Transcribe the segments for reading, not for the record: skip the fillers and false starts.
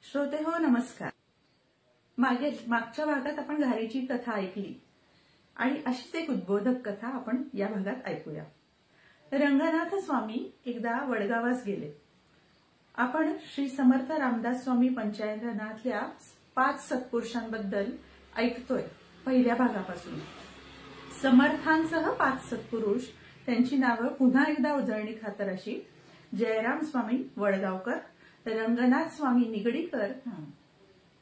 श्रोते हो नमस्कार। मागच्या भागात आपण घारीची कथा ऐकली आणि अशीच एक उद्बोधक कथा आपण या भागात ऐकूया। रंगनाथ स्वामी एकदा वडगावास गेले। आपण श्री समर्थ रामदास स्वामी पंचायतनातल्या 5 सत्पुरुषांबद्दल ऐकतोय पहिल्या भागापासून। समर्थांसह 5 सत्पुरुष, त्यांची नावं पुन्हा एकदा उजळणी खातर अशी: जयराम स्वामी वडगावकर, रंगनाथ स्वामी निगडीकर,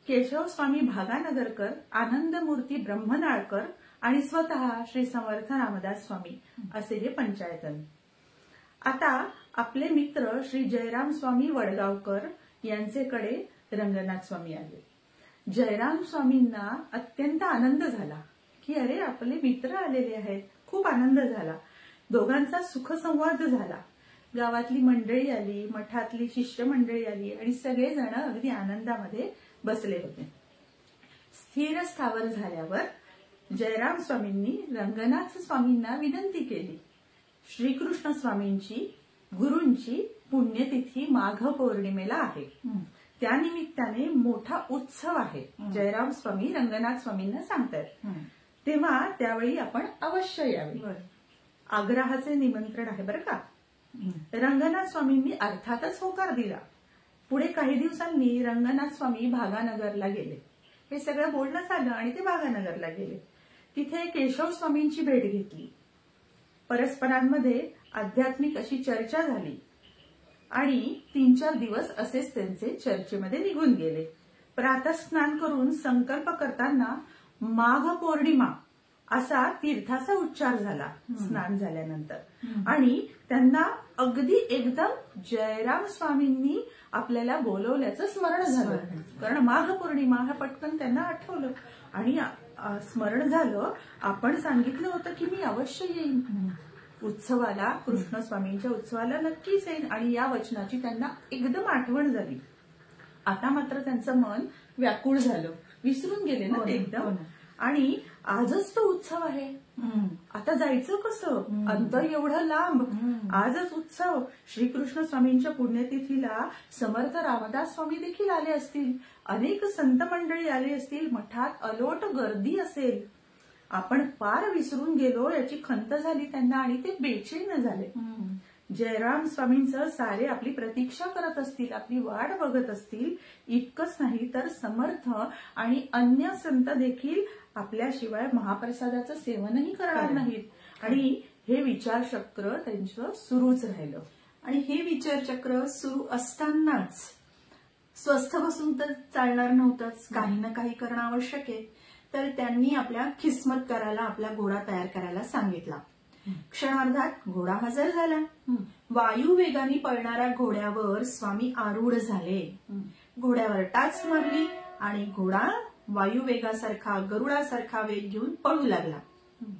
केशव स्वामी भागानगरकर, आनंदमूर्ती ब्रह्मनाळकर आणि स्वतः श्री समर्थ रामदास स्वामी असे हे पंचायतन। आता आपले मित्र श्री जयराम स्वामी वडगावकर यांचेकडे रंगनाथ स्वामी आले। जयराम स्वामींना अत्यंत आनंद झाला की अरे आपले मित्र आलेले आहेत, खूप आनंद झाला। दोघांचा सुखसंवाद झाला। गावातली मंडळी आली, मठातली शिष्यमंडळी आली आणि सगळेजण अगदी आनंदामध्ये बसले होते। स्थिर स्थावर झाल्यावर जयराम स्वामींनी रंगनाथ स्वामींना विनंती केली, श्रीकृष्ण स्वामींची गुरूंची पुण्यतिथी माघ पौर्णिमेला आहे, त्यानिमित्ताने मोठा उत्सव आहे। जयराम स्वामी रंगनाथ स्वामींना सांगतात, तेव्हा त्यावेळी आपण अवश्य यावे। आग्रहाचे निमंत्रण आहे बरं का। रंगनाथ स्वामींनी अर्थातच होकार दिला। पुढे काही दिवसांनी रंगनाथ स्वामी भागानगरला गेले। हे सगळं बोलणं झालं आणि ते भागानगरला गेले। तिथे केशव स्वामींची भेट घेतली। परस्परांमध्ये आध्यात्मिक अशी चर्चा झाली आणि 3-4 दिवस असेच त्यांचे चर्चेमध्ये निघून गेले। प्रातःस्नान करून संकल्प करताना माघ पौर्णिमा असा तीर्थाचा उच्चार झाला स्नान झाल्यानंतर, आणि त्यांना अगदी एकदम जयराम स्वामींनी आपल्याला बोलवल्याचं स्मरण झालं। कारण माघ पौर्णिमा हा पटकन त्यांना आठवलं आणि स्मरण झालं, आपण सांगितलं होतं की मी अवश्य येईन उत्सवाला, कृष्ण स्वामींच्या उत्सवाला नक्कीच येईन, आणि या वचनाची त्यांना एकदम आठवण झाली। आता मात्र त्यांचं मन व्याकुळ झालं, विसरून गेले ना ते एकदम। आणि आजच तो उत्सव आहे, आता जायचं कसं, अंतर एवढं लांब, आजच उत्सव। श्रीकृष्ण स्वामींच्या पुण्यतिथीला समर्थ रामदास स्वामी देखील आले असतील, अनेक संत मंडळी आली असतील, मठात अलोट गर्दी असेल, आपण पार विसरून गेलो याची खंत झाली त्यांना आणि ते बेचैन झाले। जयराम स्वामींचं सारे आपली प्रतीक्षा करत असतील, आपली वाट बघत असतील। इतकंच नाही तर समर्थ आणि अन्य संत देखील आपल्याशिवाय महाप्रसादाचं सेवनही करणार नाहीत, आणि हे विचारचक्र त्यांचं सुरूच राहिलं। आणि हे विचारचक्र सुरू असतानाच स्वस्थ बसून तर चालणार नव्हतंच, काही ना काही करणं आवश्यक आहे। तर त्यांनी आपल्या खिसमतकाराला आपला घोडा तयार करायला सांगितला। क्षणार्धात घोडा हजर झाला। वायू वेगाने पळणाऱ्या घोड्यावर स्वामी आरूढ झाले। घोड्यावर टाच मारली आणि घोडा वायू वेगासारखा, गरुडासारखा वेग घेऊन पळू लागला।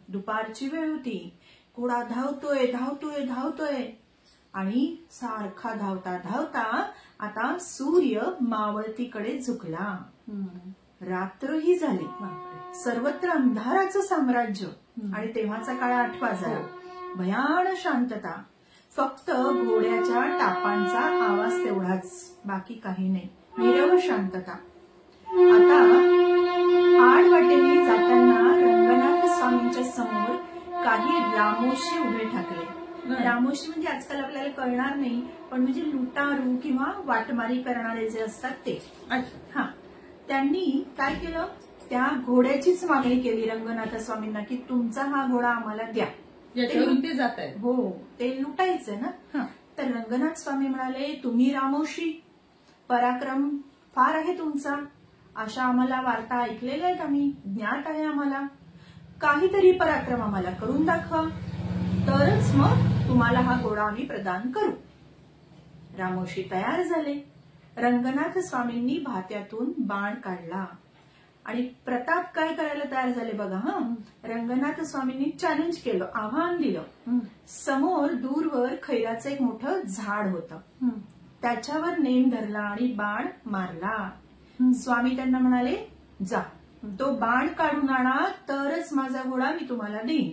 दुपारची वेळ होती, घोडा धावतोय धावतोय धावतोय आणि सारखा धावता धावता आता सूर्य मावळतीकडे झुकला। रात्रही झाली, सर्वत्र अंधाराचं साम्राज्य, आणि तेव्हाचा काळ 8 वाजला। भयान शांतता, फक्त घोड्याच्या टापांचा आवाज तेवढाच, बाकी काही नाही, नीरव शांतता। आता आडवाटेने जाताना रंगनाथ स्वामींच्या समोर काही रामोशी उभे ठाकले। रामोशी म्हणजे आजकाल आपल्याला कळणार नाही, पण म्हणजे लुटारू किंवा वाटमारी करणारे जे असतात ते। हा, त्यांनी काय केलं, त्या घोड्याचीच मागणी केली रंगनाथ स्वामींना की तुमचा हा घोडा आम्हाला द्या, याच्यावरून ते जात आहे। हो, ते लुटायचंय ना। तर रंगनाथ स्वामी म्हणाले, तुम्ही रामोशी, पराक्रम फार आहे तुमचा, अशा आम्हाला वार्ता ऐकलेल्या आहेत, आम्ही ज्ञात आहे आम्हाला, काहीतरी पराक्रम आम्हाला करून दाखवा, तरच मग तुम्हाला हा घोडा आम्ही प्रदान करू। रामोशी तयार झाले। रंगनाथ स्वामींनी भात्यातून बाण काढला आणि प्रताप काय करायला तयार झाले बघा। रंगनाथ स्वामींनी चॅलेंज केलं, आव्हान दिलं। समोर दूरवर खैराचं एक मोठं झाड होतं, त्याच्यावर नेम धरला आणि बाण मारला। स्वामी त्यांना म्हणाले, जा तो बाण काढून आणा, तरच माझा घोडा मी तुम्हाला देईन,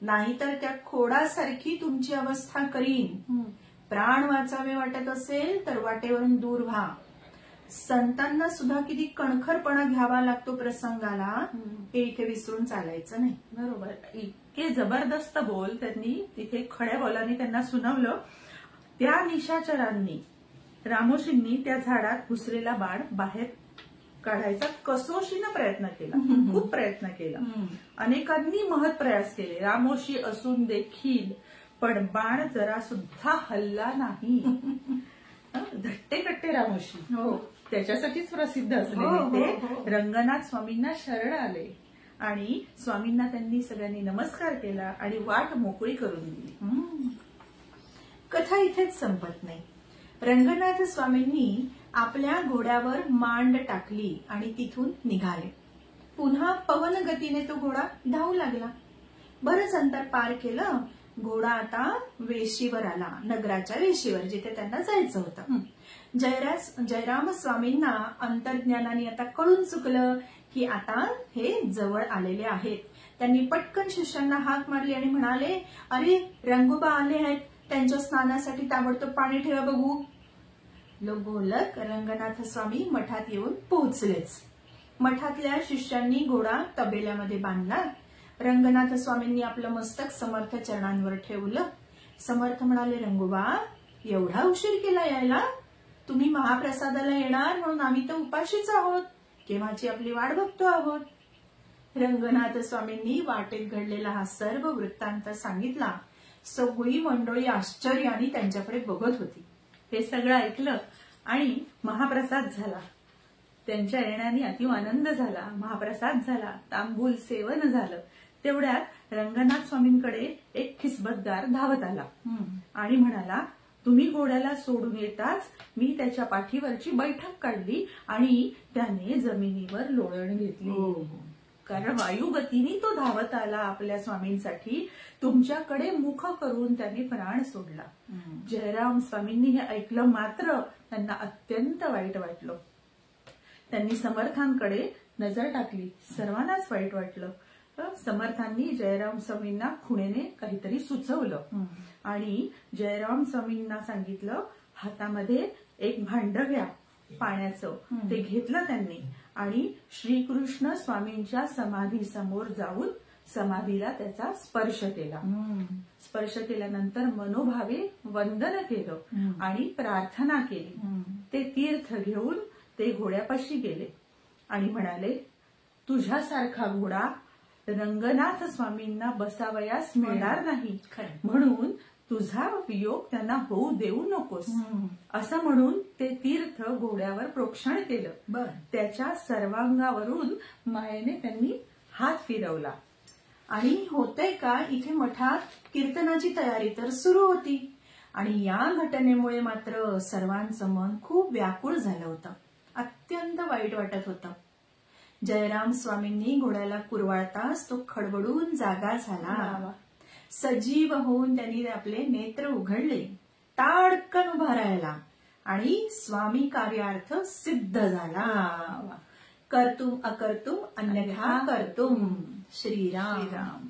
नाहीतर त्या खोडासारखी तुमची अवस्था करीन। प्राण वाचावे वाटत असेल तर वाटेवरून दूर व्हा। संतांना सुद्धा किती कणखरपणा घ्यावा लागतो प्रसंगाला, हे इथे विसरून चालायचं नाही. बरोबर. इतके जबरदस्त बोल त्यांनी तिथे खड्या बोलांनी त्यांना सुनावलं. त्या निशाचरांनी, रामोशींनी त्या झाडात घुसलेला बाण बाहेर काढायचा कसोशीनं प्रयत्न केला, खूप प्रयत्न केला. अनेकांनी महत् प्रयास केले, रामोशी असून देखील, पण बाण जरा सुद्धा हल्ला नाही. धट्टे कट्टे रामोशी, त्याच्यासाठीच प्रसिद्ध असलेले ते रंगनाथ स्वामींना शरण आले आणि स्वामींना त्यांनी सगळ्यांनी नमस्कार केला आणि वाट मोकळी करून दिली. कथा इथेच संपत नाही. रंगनाथ स्वामींनी आपल्या घोड्यावर मांड टाकली आणि तिथून निघाले. पुन्हा पवन गतीने तो घोडा धावू लागला. बरंच अंतर पार केलं. घोडा आता वेशीवर आला, नगराच्या वेशीवर, जिथे त्यांना जायचं होतं. जयराम स्वामींना अंतर्ज्ञानाने आता कळून चुकलं की आता हे जवळ आलेले आहेत. त्यांनी पटकन शिष्यांना हाक मारली आणि म्हणाले, अरे रंगोबा आले आहेत, त्यांच्या स्नानासाठी ताबडतोब पाणी ठेवा बघू. लोक बोलत रंगनाथ स्वामी मठात येऊन पोहोचलेच. मठातल्या शिष्यांनी घोडा तबेल्यामध्ये बांधला. रंगनाथ स्वामींनी आपलं मस्तक समर्थ चरणांवर ठेवलं. समर्थ म्हणाले, रंगोबा एवढा उशीर केला यायला? तुम्ही महाप्रसादाला येणार म्हणून आम्ही तर उपाशीच आहोत, केव्हाची आपली वाट बघतो आहोत. रंगनाथ स्वामींनी वाटेत घडलेला हा सर्व वृत्तांत सांगितला. सगळी मंडळी आश्चर्याने त्यांच्याकडे बघत होती. हे सगळं ऐकलं आणि महाप्रसाद झाला. त्यांच्या येण्याने अतिव आनंद झाला. महाप्रसाद झाला, तांबूल सेवन झालं. तेवढ्यात रंगनाथ स्वामींकडे एक खिसबतदार धावत आला आणि म्हणाला, तुम्ही घोड्याला सोडून येताच मी त्याच्या पाठीवरची बैठक काढली आणि त्याने जमिनीवर लोळण घेतली. कारण वायुगतीने तो धावत आला आपल्या स्वामींसाठी. तुमच्याकडे मुख करून त्यांनी प्राण सोडला. जयराम स्वामींनी हे ऐकलं मात्र त्यांना अत्यंत वाईट वाटलं. त्यांनी समर्थांकडे नजर टाकली. सर्वांनाच वाईट वाटलं. समर्थांनी जयराम स्वामींना खुणेने काहीतरी सुचवलं आणि जयराम स्वामींना सांगितलं, हातामध्ये एक भांड घ्या पाण्याचं. ते घेतलं त्यांनी आणि श्रीकृष्ण स्वामींच्या समाधी समोर जाऊन समाधीला त्याचा स्पर्श केला. स्पर्श केल्यानंतर मनोभावे वंदन केलं आणि प्रार्थना केली. ते तीर्थ घेऊन ते घोड्यापाशी गेले आणि म्हणाले, तुझ्यासारखा घोडा रंगनाथ स्वामींना बसावयास मिळणार नाही, म्हणून तुझा वियोग त्यांना होऊ देऊ नकोस. असं म्हणून ते तीर्थ घोड्यावर प्रोक्षण केलं. त्याच्या सर्वांगावरून मायेने त्यांनी हात फिरवला. आणि होतंय का, इथे मठात कीर्तनाची तयारी तर सुरू होती आणि या घटनेमुळे मात्र सर्वांचं मन खूप व्याकुळ झालं होतं. अत्यंत वाईट वाटत होतं. जयराम स्वामींनी घोड्याला कुरवाळताच तो खडबडून जागा झाला. सजीव होऊन त्यांनी आपले नेत्र उघडले. ताडकन उभा राहिला आणि स्वामी कार्यार्थ सिद्ध झाला. कर्तुम अकर्तुम अन्यथा कर्तुम. श्रीराम.